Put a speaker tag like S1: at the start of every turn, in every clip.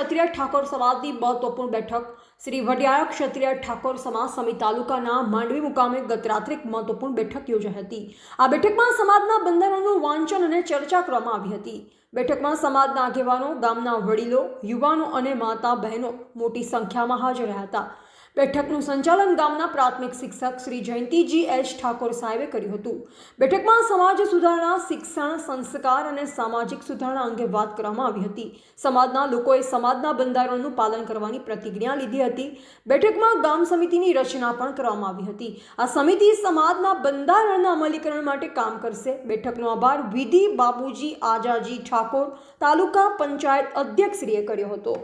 S1: ક્ષત્રિય ઠાકોર સમાજની મહત્વપૂર્ણ બેઠક શ્રી વઢિયાર ક્ષત્રિય ઠાકોર સમાજ સમિતિ તાલુકાના માંડવી મુકામે ગત રાત્રે એક મહત્વપૂર્ણ બેઠક યોજાઈ હતી। આ બેઠકમાં સમાજના બંધારણનું વાંચન અને ચર્ચા કરવામાં આવી હતી। બેઠકમાં સમાજના આગેવાનો, ગામના વડીલો, યુવાનો અને માતા બહેનો મોટી સંખ્યામાં હાજર રહ્યા હતા। બેઠકનું સંચાલન ગામના પ્રાથમિક શિક્ષક શ્રી જયંતિજી એચ ઠાકોર સાહેબે કર્યું હતું। બેઠકમાં સમાજ સુધારણા, શિક્ષણ, સંસ્કાર અને સામાજિક સુધારણા અંગે વાત કરવામાં આવી હતી। સમાજના લોકોએ સમાજના બંધારણનું પાલન કરવાની પ્રતિજ્ઞા લીધી હતી। બેઠકમાં ગામ સમિતિની રચના પણ કરવામાં આવી હતી। આ સમિતિ સમાજના બંધારણના અમલીકરણ માટે કામ કરશે। બેઠકનો આભાર વિધિ બાબુજી આજાજી ઠાકોર તાલુકા પંચાયત અધ્યક્ષશ્રીએ કર્યો હતો।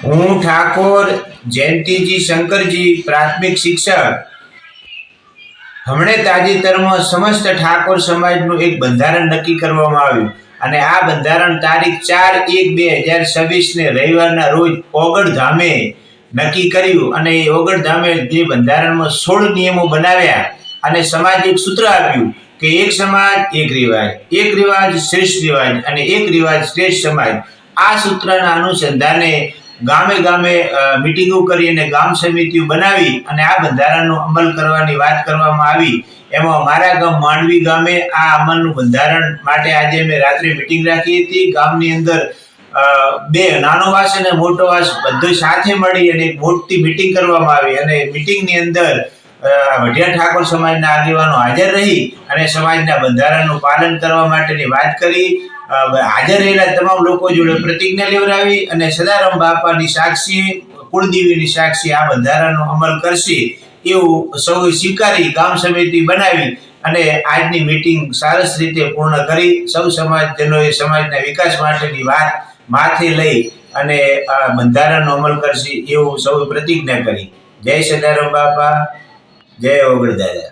S2: હું ઠાકોર જયંતિજી શંકરજી પ્રાથમિક શિક્ષક હમણે તાજેતરમાં સમસ્ત ઠાકોર સમાજનું એક બંધારણ નક્કી કરવામાં આવ્યું અને આ બંધારણ તારીખ 4/1/2026 ને રવિવારના રોજ ઓગળ ધામે નક્કી કર્યું અને એ ઓગળ ધામે જે બંધારણમાં 16 નિયમો બનાવ્યા અને સમાજે એક સૂત્ર આપ્યું કે એક સમાજ એક રિવાજ, એક રિવાજ શ્રેષ્ઠ રિવાજ અને એક રિવાજ શ્રેષ્ઠ સમાજ। આ સૂત્રના અનુસંધાને ગામે ગામે મીટિંગો કરી અને ગામ સમિતિઓ બનાવી અને આ બંધારણનો અમલ કરવાની વાત કરવામાં આવી। એમાં મારા ગામ માંડવી ગામે આ અમલનું બંધારણ માટે આજે અમે રાત્રે મીટિંગ રાખી હતી। ગામની અંદર બે નાનો વાસ અને મોટો વાસ બધો સાથે મળી અને એક મોટી મીટિંગ કરવામાં આવી અને મીટિંગની અંદર વઢિયાર ઠાકોર સમાજના આગેવાનો હાજર રહી અને સમાજના બંધારણનું પાલન કરવા માટેની વાત કરી। હાજર રહેલા તમામ લોકો જોડે પ્રતિજ્ઞા લેવડાવી અને સદારામ બાપાની સાક્ષી, કુળદેવીની સાક્ષી આ બંધારણનો અમલ કરશે એવું સૌએ સ્વીકારી ગામ સમિતિ બનાવી અને આજની મીટિંગ સરસ રીતે પૂર્ણ કરી। સૌ સમાજજનોએ સમાજના વિકાસ માટેની વાત માથે લઈ અને બંધારણનો અમલ કરશે એવું સૌએ પ્રતિજ્ઞા કરી। જય સદારામ બાપા, જય ઓગળ દાદા।